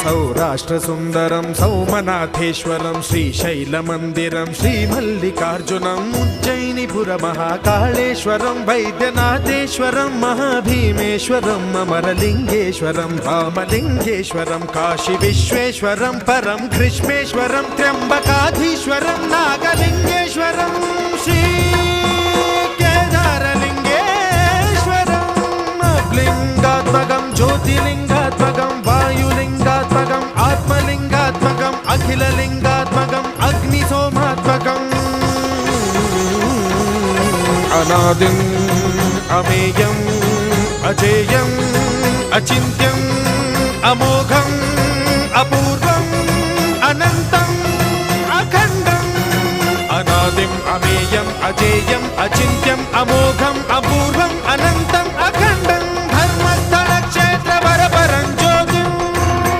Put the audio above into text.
सौराष्ट्रसुन्दरं सौमनाथेश्वरं श्रीशैलमन्दिरं श्रीमल्लिकार्जुनम् उज्जयिनीपुरमहाकाळेश्वरं वैद्यनाथेश्वरं महाभीमेश्वरम् अमरलिङ्गेश्वरं रामलिङ्गेश्वरं काशीविश्वेश्वरं परं ग्रीष्मेश्वरं त्र्यम्बकाधीश्वरं नागलिङ्गेश्वरं लिंगात्मकं ज्योतिलिंगात्मकं वायुलिंगात्मकं आत्मलिंगात्मकं अखिललिंगात्मकं अग्निसोमात्मकं अनादिं अमेयं अजेयं अचिन्त्यं अमोघं अपूर्वं अनन्तं अखण्डं अनादिं अमेयं अजेयं अचिन्त्यं अमोघं